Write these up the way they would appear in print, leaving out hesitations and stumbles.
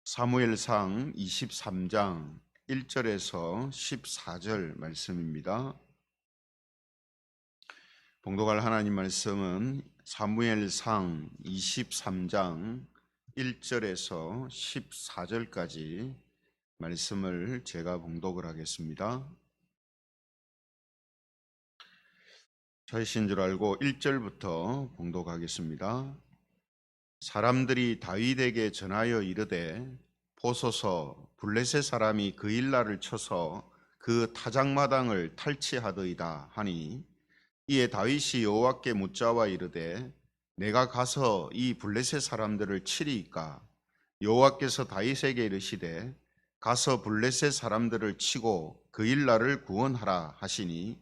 사무엘상 23장 1절에서 14절 말씀입니다. 봉독할 하나님 말씀은 사무엘상 23장 1절에서 14절까지 말씀을 제가 봉독을 하겠습니다. 저이신 줄 알고 1절부터 봉독하겠습니다. 사람들이 다윗에게 전하여 이르되 보소서 블레셋 사람이 그일라를 쳐서 그 타작마당을 탈취하더이다 하니, 이에 다윗이 여호와께 묻자와 이르되 내가 가서 이 블레셋 사람들을 치리이까? 여호와께서 다윗에게 이르시되 가서 블레셋 사람들을 치고 그일라를 구원하라 하시니,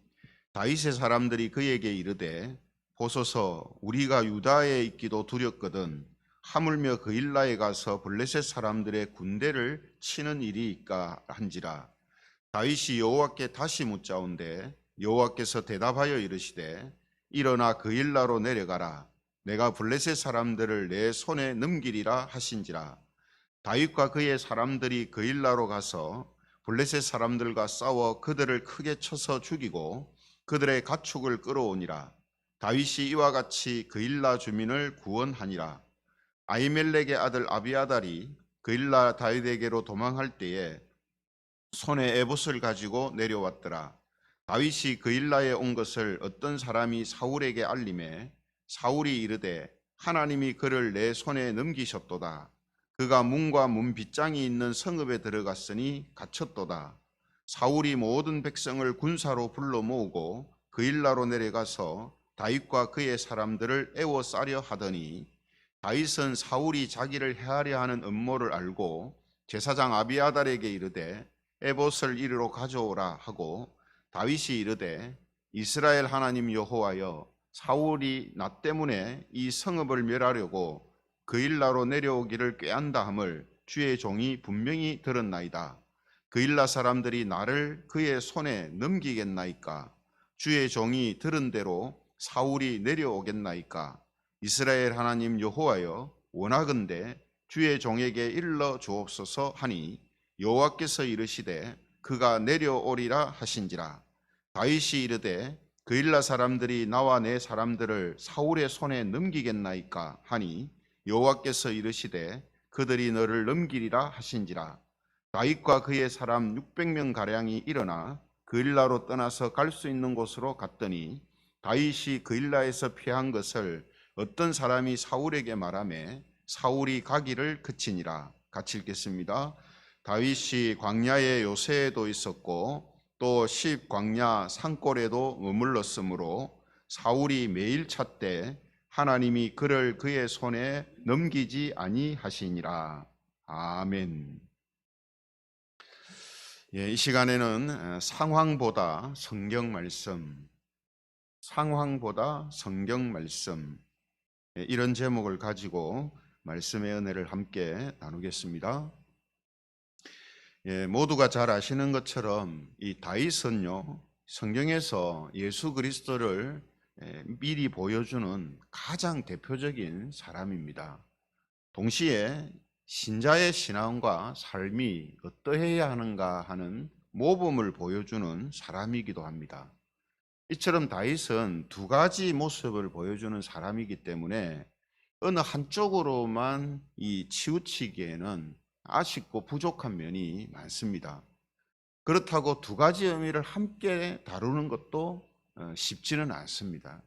다윗의 사람들이 그에게 이르되 보소서 우리가 유다에 있기도 두렵거든 하물며 그일라에 가서 블레셋 사람들의 군대를 치는 일이있까 한지라. 다윗이 여호와께 다시 묻자온데 여호와께서 대답하여 이르시되 일어나 그일라로 내려가라. 내가 블레셋 사람들을 내 손에 넘기리라 하신지라. 다윗과 그의 사람들이 그일라로 가서 블레셋 사람들과 싸워 그들을 크게 쳐서 죽이고 그들의 가축을 끌어오니라. 다윗이 이와 같이 그일라 주민을 구원하니라. 아히멜렉의 아들 아비아달이 그일라 다윗에게로 도망할 때에 손에 에봇을 가지고 내려왔더라. 다윗이 그일라에 온 것을 어떤 사람이 사울에게 알림해 사울이 이르되 하나님이 그를 내 손에 넘기셨도다. 그가 문과 문 빗장이 있는 성읍에 들어갔으니 갇혔도다. 사울이 모든 백성을 군사로 불러 모으고 그일라로 내려가서 다윗과 그의 사람들을 애워싸려 하더니, 다윗은 사울이 자기를 해하려 하는 음모를 알고 제사장 아비아달에게 이르되 에봇을 이리로 가져오라 하고, 다윗이 이르되 이스라엘 하나님 여호와여, 사울이 나 때문에 이 성읍을 멸하려고 그일라로 내려오기를 꾀한다 함을 주의 종이 분명히 들었나이다. 그일라 사람들이 나를 그의 손에 넘기겠나이까? 주의 종이 들은 대로 사울이 내려오겠나이까? 이스라엘 하나님 여호와여, 원하건대 주의 종에게 일러 주옵소서 하니, 여호와께서 이르시되 그가 내려오리라 하신지라. 다윗이 이르되 그일라 사람들이 나와 내 사람들을 사울의 손에 넘기겠나이까 하니, 여호와께서 이르시되 그들이 너를 넘기리라 하신지라. 다윗과 그의 사람 600명 가량이 일어나 그일라로 떠나서 갈 수 있는 곳으로 갔더니, 다윗이 그일라에서 피한 것을 어떤 사람이 사울에게 말하매 사울이 가기를 그치니라. 같이 읽겠습니다. 다윗이 광야의 요새에도 있었고 또 십 광야 산골에도 머물렀으므로 사울이 매일 찾되 하나님이 그를 그의 손에 넘기지 아니하시니라. 아멘. 이 시간에는 상황보다 성경 말씀, 상황보다 성경 말씀, 이런 제목을 가지고 말씀의 은혜를 함께 나누겠습니다. 모두가 잘 아시는 것처럼 이 다윗은요, 성경에서 예수 그리스도를 미리 보여주는 가장 대표적인 사람입니다. 동시에 신자의 신앙과 삶이 어떠해야 하는가 하는 모범을 보여주는 사람이기도 합니다. 이처럼 다윗은 두 가지 모습을 보여주는 사람이기 때문에 어느 한쪽으로만 치우치기에는 아쉽고 부족한 면이 많습니다. 그렇다고 두 가지 의미를 함께 다루는 것도 쉽지는 않습니다.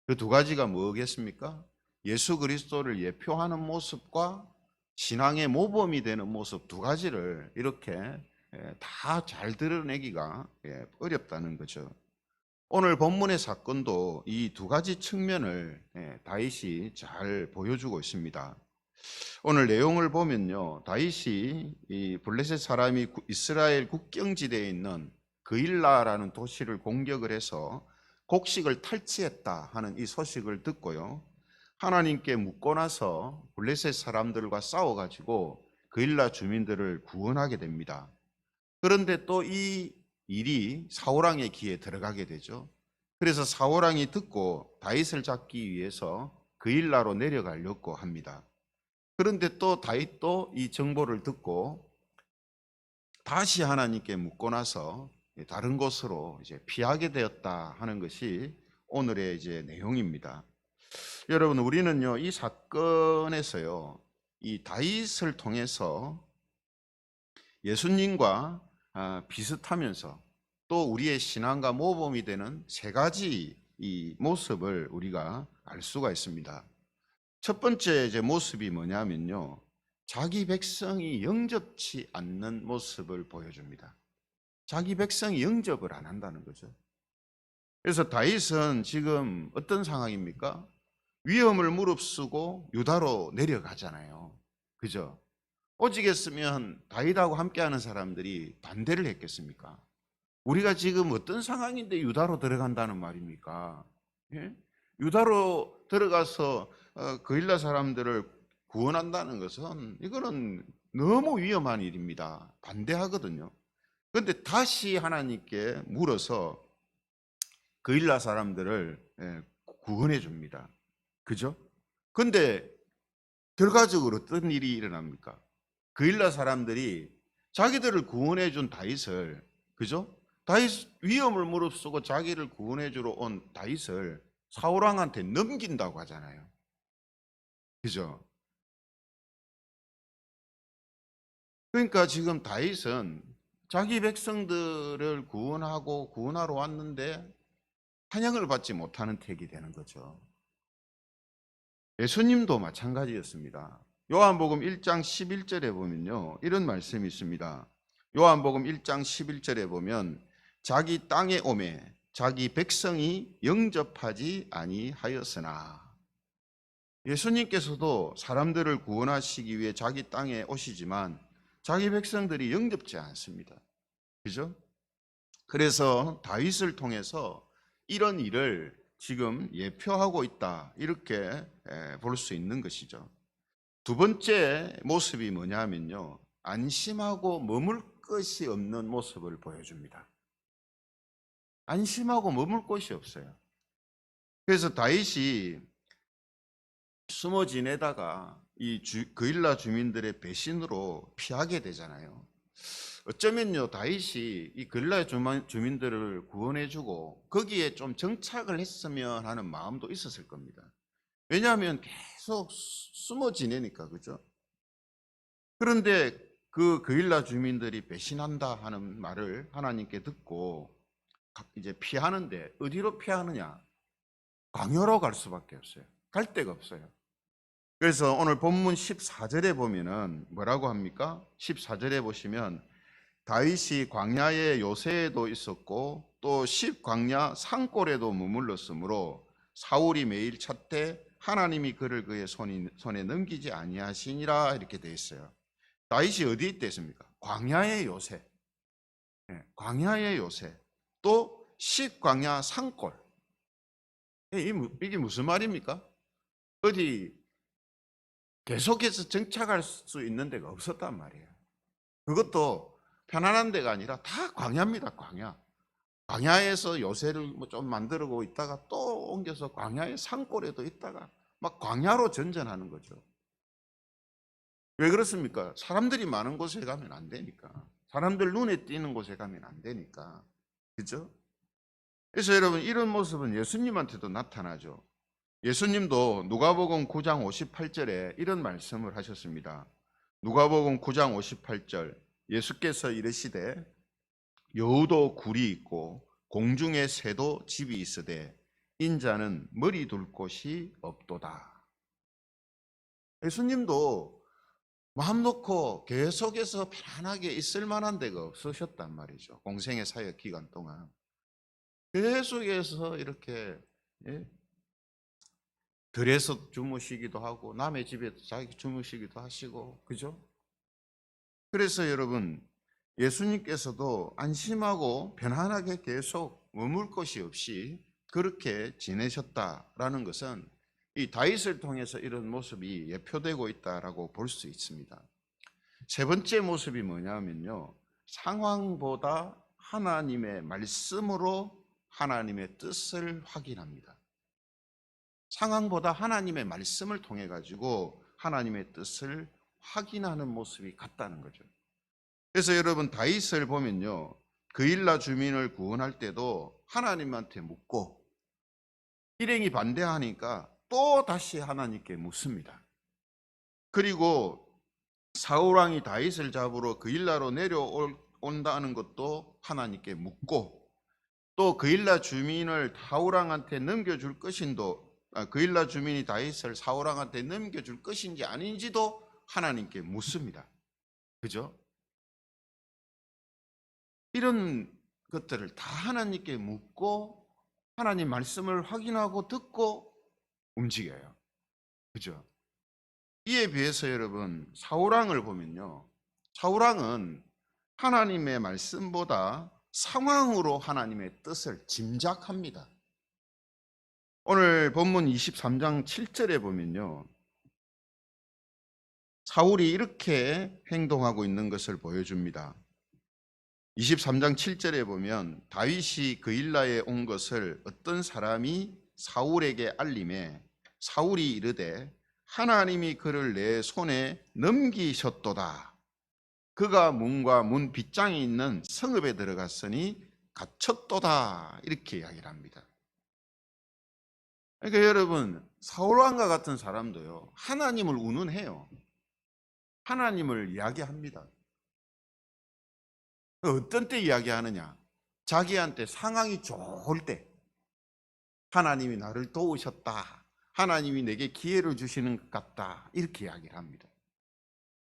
그 두 가지가 뭐겠습니까? 예수 그리스도를 예표하는 모습과 신앙의 모범이 되는 모습, 두 가지를 이렇게 다 잘 드러내기가 어렵다는 거죠. 오늘 본문의 사건도 이 두 가지 측면을 다윗이 잘 보여주고 있습니다. 오늘 내용을 보면요, 다윗이 이 블레셋 사람이 이스라엘 국경지대에 있는 그일라라는 도시를 공격을 해서 곡식을 탈취했다 하는 이 소식을 듣고요, 하나님께 묻고 나서 블레셋 사람들과 싸워가지고 그일라 주민들을 구원하게 됩니다. 그런데 또 이 일이 사울왕의 귀에 들어가게 되죠. 그래서 사울왕이 듣고 다윗을 잡기 위해서 그일라로 내려가려고 합니다. 그런데 또 다윗도 이 정보를 듣고 다시 하나님께 묻고 나서 다른 곳으로 이제 피하게 되었다 하는 것이 오늘의 이제 내용입니다. 여러분, 우리는요, 이 사건에서요, 이 다윗을 통해서 예수님과 비슷하면서 또 우리의 신앙과 모범이 되는 세 가지 이 모습을 우리가 알 수가 있습니다. 첫 번째 이제 모습이 뭐냐면요, 자기 백성이 영접치 않는 모습을 보여줍니다. 자기 백성이 영접을 안 한다는 거죠. 그래서 다윗은 지금 어떤 상황입니까? 위험을 무릅쓰고 유다로 내려가잖아요. 그죠? 오직했으면 다윗하고 함께하는 사람들이 반대를 했겠습니까? 우리가 지금 어떤 상황인데 유다로 들어간다는 말입니까? 예? 유다로 들어가서 그일라 사람들을 구원한다는 것은 이거는 너무 위험한 일입니다. 반대하거든요. 그런데 다시 하나님께 물어서 그일라 사람들을 구원해 줍니다. 그죠? 근데 결과적으로 어떤 일이 일어납니까? 그일라 사람들이 자기들을 구원해 준 다윗을, 그죠? 다윗 위험을 무릅쓰고 자기를 구원해 주러 온 다윗을 사울 왕한테 넘긴다고 하잖아요. 그죠? 그러니까 지금 다윗은 자기 백성들을 구원하고 구원하러 왔는데 찬양을 받지 못하는 택이 되는 거죠. 예수님도 마찬가지였습니다. 요한복음 1장 11절에 보면요, 이런 말씀이 있습니다. 요한복음 1장 11절에 보면 자기 땅에 오매 자기 백성이 영접하지 아니하였으나, 예수님께서도 사람들을 구원하시기 위해 자기 땅에 오시지만 자기 백성들이 영접지 않습니다. 그죠? 그래서 다윗을 통해서 이런 일을 지금 예표하고 있다, 이렇게 볼 수 있는 것이죠. 두 번째 모습이 뭐냐면요, 안심하고 머물 것이 없는 모습을 보여줍니다. 안심하고 머물 곳이 없어요. 그래서 다윗이 숨어 지내다가 이 그일라 주민들의 배신으로 피하게 되잖아요. 어쩌면요, 다윗이 이 그일라 주민들을 구원해주고 거기에 좀 정착을 했으면 하는 마음도 있었을 겁니다. 왜냐하면 계속 숨어 지내니까, 그죠? 그런데 그 그일라 주민들이 배신한다 하는 말을 하나님께 듣고 이제 피하는데 어디로 피하느냐? 광야로 갈 수밖에 없어요. 갈 데가 없어요. 그래서 오늘 본문 14절에 보면은 뭐라고 합니까? 14절에 보시면 다윗이 광야의 요새에도 있었고 또 십광야 산골에도 머물렀으므로 사울이 매일 찾되 하나님이 그를 그의 손에 넘기지 아니하시니라, 이렇게 되어 있어요. 다윗이 어디에 있댔습니까? 광야의 요새. 광야의 요새. 또 십광야 산골. 이게 무슨 말입니까? 어디 계속해서 정착할 수 있는 데가 없었단 말이에요. 그것도 편안한 데가 아니라 다 광야입니다. 광야. 광야에서 요새를 좀 만들고 있다가 또 옮겨서 광야의 산골에도 있다가 막 광야로 전전하는 거죠. 왜 그렇습니까? 사람들이 많은 곳에 가면 안 되니까. 사람들 눈에 띄는 곳에 가면 안 되니까. 그죠? 그래서 여러분, 이런 모습은 예수님한테도 나타나죠. 예수님도 누가복음 9장 58절에 이런 말씀을 하셨습니다. 누가복음 9장 58절, 예수께서 이르시되 여우도 굴이 있고 공중의 새도 집이 있으되 인자는 머리 둘 곳이 없도다. 예수님도 마음 놓고 계속해서 편안하게 있을 만한 데가 없으셨단 말이죠. 공생의 사역 기간 동안 계속해서 이렇게 들에서 주무시기도 하고 남의 집에 자기 주무시기도 하시고, 그죠? 그래서 여러분, 예수님께서도 안심하고 편안하게 계속 머물 곳이 없이 그렇게 지내셨다라는 것은 이 다윗을 통해서 이런 모습이 예표되고 있다라고 볼 수 있습니다. 세 번째 모습이 뭐냐면요, 상황보다 하나님의 말씀으로 하나님의 뜻을 확인합니다. 상황보다 하나님의 말씀을 통해 가지고 하나님의 뜻을 확인하는 모습이 같다는 거죠. 그래서 여러분 다윗을 보면요, 그일라 주민을 구원할 때도 하나님한테 묻고 일행이 반대하니까 또 다시 하나님께 묻습니다. 그리고 사울 왕이 다윗을 잡으러 그일라로 내려온다는 것도 하나님께 묻고, 또 그일라 주민을 사울 왕한테 넘겨줄 것인도, 그일라 주민이 다윗을 사울 왕한테 넘겨줄 것인지 아닌지도 하나님께 묻습니다. 그죠? 이런 것들을 다 하나님께 묻고 하나님 말씀을 확인하고 듣고 움직여요. 그죠? 이에 비해서 여러분 사울왕을 보면요, 사울왕은 하나님의 말씀보다 상황으로 하나님의 뜻을 짐작합니다. 오늘 본문 23장 7절에 보면요, 사울이 이렇게 행동하고 있는 것을 보여줍니다. 23장 7절에 보면 다윗이 그일라에 온 것을 어떤 사람이 사울에게 알림해 사울이 이르되 하나님이 그를 내 손에 넘기셨도다. 그가 문과 문 빗장이 있는 성읍에 들어갔으니 갇혔도다. 이렇게 이야기를 합니다. 그러니까 여러분 사울왕과 같은 사람도요, 하나님을 운운해요. 하나님을 이야기합니다. 어떤 때 이야기하느냐? 자기한테 상황이 좋을 때 하나님이 나를 도우셨다, 하나님이 내게 기회를 주시는 것 같다, 이렇게 이야기를 합니다.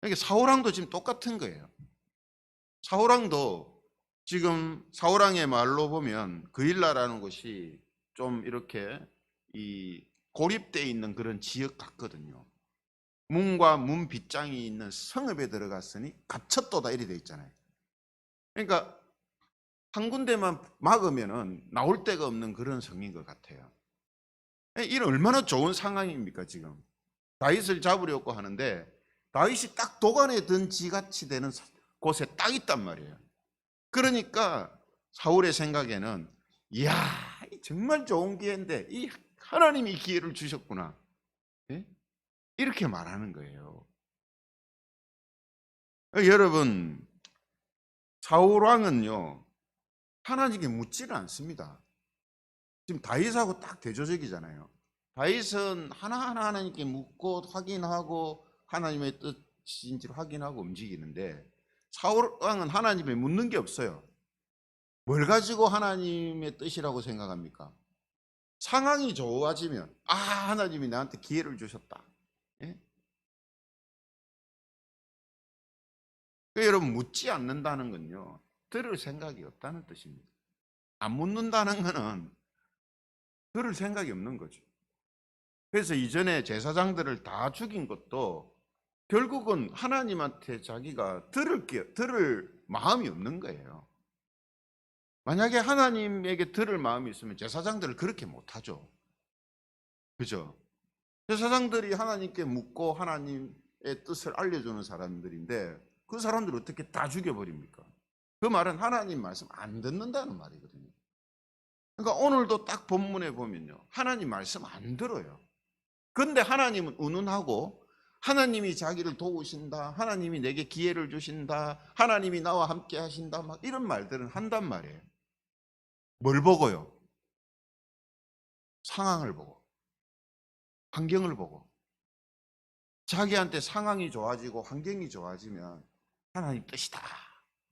그러니까 사울왕도 지금 똑같은 거예요. 사울왕도 지금 사울왕의 말로 보면 그일라라는 곳이 좀 이렇게 고립되어 있는 그런 지역 같거든요. 문과 문 빗장이 있는 성읍에 들어갔으니 갇혔도다 이렇게 되어 있잖아요. 그러니까 한 군데만 막으면 나올 데가 없는 그런 성인 것 같아요. 이런 얼마나 좋은 상황입니까? 지금 다윗을 잡으려고 하는데 다윗이 딱 도관에 든 지같이 되는 곳에 딱 있단 말이에요. 그러니까 사울의 생각에는 이야, 정말 좋은 기회인데 이 하나님이 기회를 주셨구나, 이렇게 말하는 거예요. 여러분 사울 왕은요, 하나님께 묻지는 않습니다. 지금 다윗하고 딱 대조적이잖아요. 다윗은 하나하나 하나님께 묻고 확인하고 하나님의 뜻인지를 확인하고 움직이는데 사울 왕은 하나님에 묻는 게 없어요. 뭘 가지고 하나님의 뜻이라고 생각합니까? 상황이 좋아지면 하나님이 나한테 기회를 주셨다. 여러분 묻지 않는다는 건요, 들을 생각이 없다는 뜻입니다. 안 묻는다는 것은 들을 생각이 없는 거죠. 그래서 이전에 제사장들을 다 죽인 것도 결국은 하나님한테 자기가 들을 마음이 없는 거예요. 만약에 하나님에게 들을 마음이 있으면 제사장들을 그렇게 못하죠. 그죠? 제사장들이 하나님께 묻고 하나님의 뜻을 알려주는 사람들인데 그 사람들 어떻게 다 죽여버립니까? 그 말은 하나님 말씀 안 듣는다는 말이거든요. 그러니까 오늘도 딱 본문에 보면요, 하나님 말씀 안 들어요. 그런데 하나님은 운운하고 하나님이 자기를 도우신다, 하나님이 내게 기회를 주신다, 하나님이 나와 함께 하신다, 막 이런 말들은 한단 말이에요. 뭘 보고요? 상황을 보고, 환경을 보고. 자기한테 상황이 좋아지고 환경이 좋아지면 하나님 뜻이다,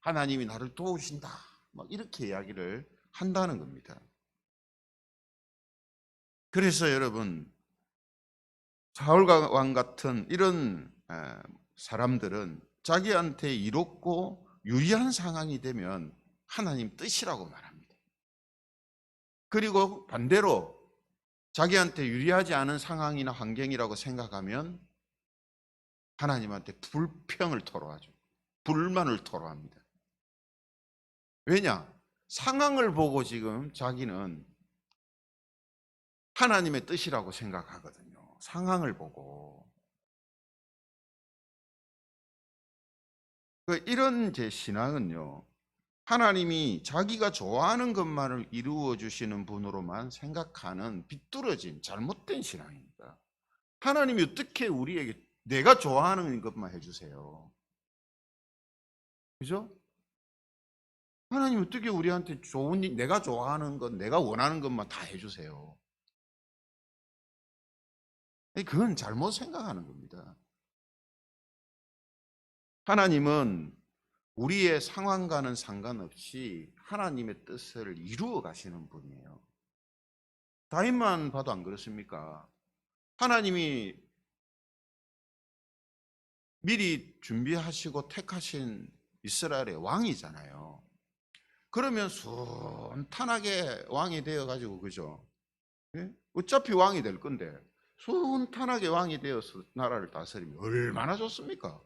하나님이 나를 도우신다, 막 이렇게 이야기를 한다는 겁니다. 그래서 여러분 사울 왕 같은 이런 사람들은 자기한테 이롭고 유리한 상황이 되면 하나님 뜻이라고 말합니다. 그리고 반대로 자기한테 유리하지 않은 상황이나 환경이라고 생각하면 하나님한테 불평을 토로하죠. 불만을 토로합니다. 왜냐? 상황을 보고 지금 자기는 하나님의 뜻이라고 생각하거든요. 상황을 보고. 이런 제 신앙은요, 하나님이 자기가 좋아하는 것만을 이루어 주시는 분으로만 생각하는 비뚤어진 잘못된 신앙입니다. 하나님이 어떻게 우리에게 내가 좋아하는 것만 해주세요. 그죠? 하나님 어떻게 우리한테 좋은 일, 내가 좋아하는 것, 내가 원하는 것만 다 해주세요. 그건 잘못 생각하는 겁니다. 하나님은 우리의 상황과는 상관없이 하나님의 뜻을 이루어 가시는 분이에요. 다윗만 봐도 안 그렇습니까? 하나님이 미리 준비하시고 택하신 이스라엘의 왕이잖아요. 그러면 순탄하게 왕이 되어가지고, 그죠? 예? 어차피 왕이 될 건데 순탄하게 왕이 되어서 나라를 다스리면 얼마나 좋습니까?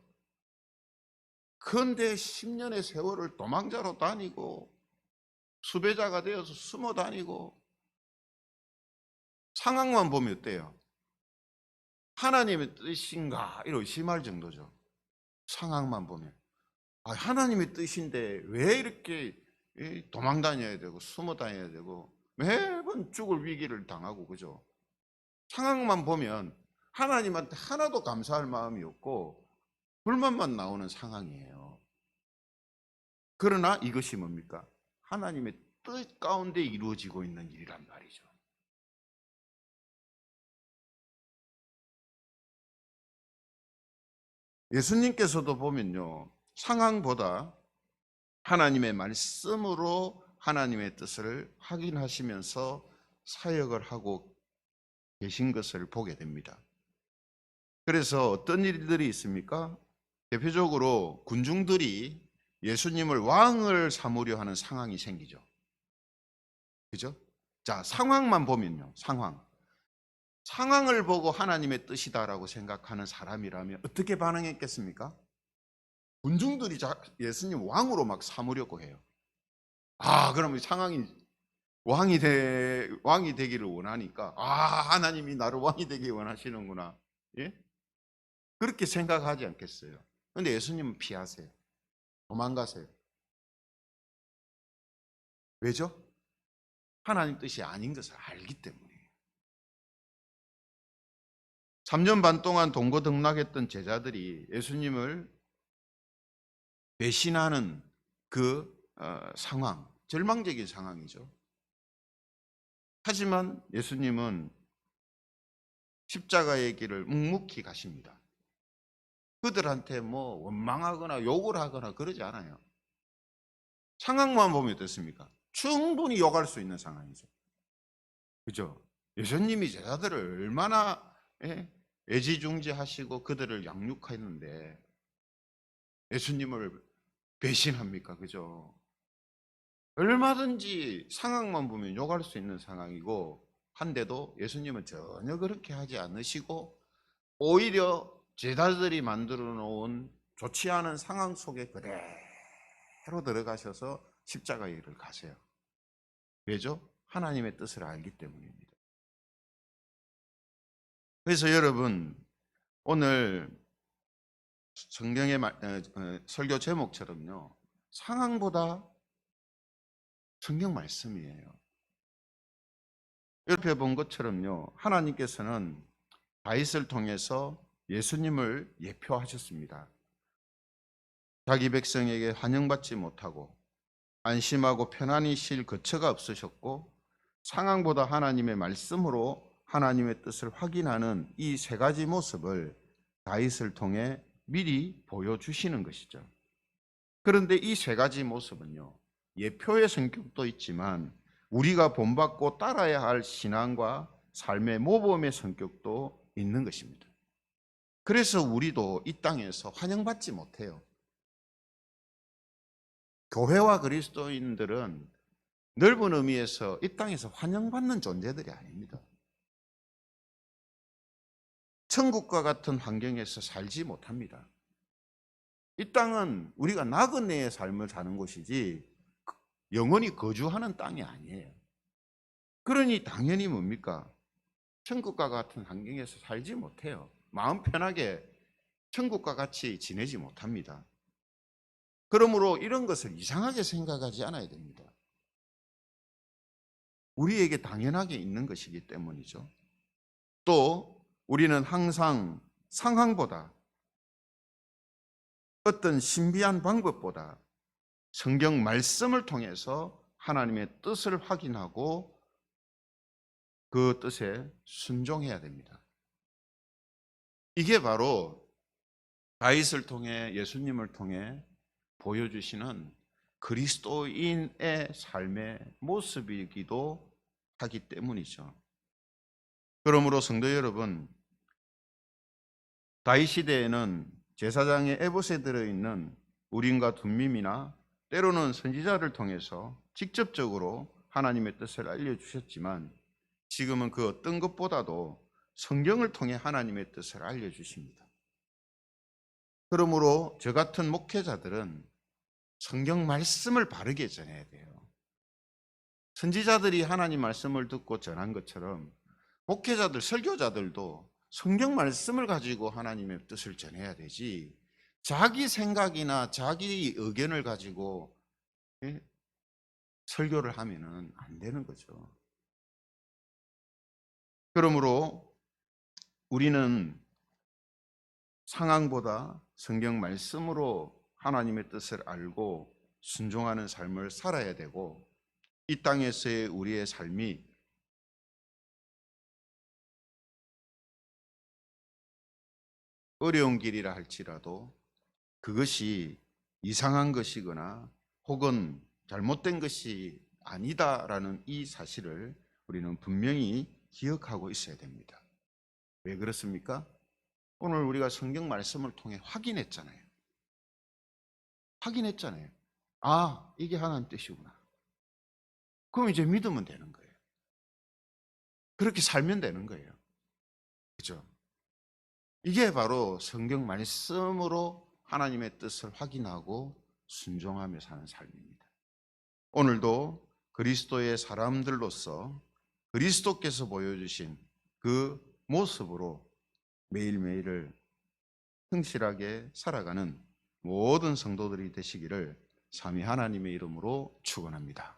그런데 10년의 세월을 도망자로 다니고 수배자가 되어서 숨어 다니고, 상황만 보면 어때요? 하나님의 뜻인가 이런 의심할 정도죠. 상황만 보면 하나님의 뜻인데 왜 이렇게 도망 다녀야 되고 숨어 다녀야 되고 매번 죽을 위기를 당하고, 그죠? 상황만 보면 하나님한테 하나도 감사할 마음이 없고 불만만 나오는 상황이에요. 그러나 이것이 뭡니까? 하나님의 뜻 가운데 이루어지고 있는 일이란 말이죠. 예수님께서도 보면요, 상황보다 하나님의 말씀으로 하나님의 뜻을 확인하시면서 사역을 하고 계신 것을 보게 됩니다. 그래서 어떤 일들이 있습니까? 대표적으로 군중들이 예수님을 왕을 삼으려 하는 상황이 생기죠. 그죠? 자, 상황만 보면요, 상황을 보고 하나님의 뜻이다라고 생각하는 사람이라면 어떻게 반응했겠습니까? 군중들이 예수님 왕으로 막 삼으려고 해요. 그러면 상황이 왕이 되기를 원하니까, 하나님이 나를 왕이 되기 원하시는구나. 예? 그렇게 생각하지 않겠어요? 그런데 예수님은 피하세요. 도망가세요. 왜죠? 하나님 뜻이 아닌 것을 알기 때문이에요. 3년 반 동안 동고등락했던 제자들이 예수님을 배신하는 그 상황, 절망적인 상황이죠. 하지만 예수님은 십자가의 길을 묵묵히 가십니다. 그들한테 뭐 원망하거나 욕을 하거나 그러지 않아요. 상황만 보면 어떻습니까? 충분히 욕할 수 있는 상황이죠. 그죠? 예수님이 제자들을 얼마나 애지중지하시고 그들을 양육했는데 예수님을 배신합니까? 그죠? 얼마든지 상황만 보면 욕할 수 있는 상황이고, 한데도 예수님은 전혀 그렇게 하지 않으시고 오히려 제자들이 만들어 놓은 좋지 않은 상황 속에 그대로 들어가셔서 십자가의 길을 가세요. 왜죠? 하나님의 뜻을 알기 때문입니다. 그래서 여러분, 오늘 성경의 설교 제목처럼요, 상황보다 성경 말씀이에요. 옆에 본 것처럼요, 하나님께서는 다윗을 통해서 예수님을 예표하셨습니다. 자기 백성에게 환영받지 못하고 안심하고 편안히 쉴 거처가 없으셨고, 상황보다 하나님의 말씀으로 하나님의 뜻을 확인하는 이 세 가지 모습을 다윗을 통해 미리 보여주시는 것이죠. 그런데 이 세 가지 모습은요, 예표의 성격도 있지만 우리가 본받고 따라야 할 신앙과 삶의 모범의 성격도 있는 것입니다. 그래서 우리도 이 땅에서 환영받지 못해요. 교회와 그리스도인들은 넓은 의미에서 이 땅에서 환영받는 존재들이 아닙니다. 천국과 같은 환경에서 살지 못합니다. 이 땅은 우리가 나그네의 삶을 사는 곳이지 영원히 거주하는 땅이 아니에요. 그러니 당연히 뭡니까? 천국과 같은 환경에서 살지 못해요. 마음 편하게 천국과 같이 지내지 못합니다. 그러므로 이런 것을 이상하게 생각하지 않아야 됩니다. 우리에게 당연하게 있는 것이기 때문이죠. 또 우리는 항상 상황보다 어떤 신비한 방법보다 성경 말씀을 통해서 하나님의 뜻을 확인하고 그 뜻에 순종해야 됩니다. 이게 바로 다윗을 통해, 예수님을 통해 보여주시는 그리스도인의 삶의 모습이기도 하기 때문이죠. 그러므로 성도 여러분, 다윗 시대에는 제사장의 에봇에 들어있는 우림과 둠밈이나 때로는 선지자를 통해서 직접적으로 하나님의 뜻을 알려주셨지만, 지금은 그 어떤 것보다도 성경을 통해 하나님의 뜻을 알려주십니다. 그러므로 저 같은 목회자들은 성경 말씀을 바르게 전해야 돼요. 선지자들이 하나님 말씀을 듣고 전한 것처럼 목회자들, 설교자들도 성경 말씀을 가지고 하나님의 뜻을 전해야 되지, 자기 생각이나 자기 의견을 가지고 설교를 하면은 안 되는 거죠. 그러므로 우리는 상황보다 성경 말씀으로 하나님의 뜻을 알고 순종하는 삶을 살아야 되고, 이 땅에서의 우리의 삶이 어려운 길이라 할지라도 그것이 이상한 것이거나 혹은 잘못된 것이 아니다라는 이 사실을 우리는 분명히 기억하고 있어야 됩니다. 왜 그렇습니까? 오늘 우리가 성경 말씀을 통해 확인했잖아요. 아, 이게 하나님 뜻이구나. 그럼 이제 믿으면 되는 거예요. 그렇게 살면 되는 거예요. 그죠? 이게 바로 성경 말씀으로 하나님의 뜻을 확인하고 순종하며 사는 삶입니다. 오늘도 그리스도의 사람들로서 그리스도께서 보여주신 그 모습으로 매일매일을 성실하게 살아가는 모든 성도들이 되시기를 삼위 하나님의 이름으로 축원합니다.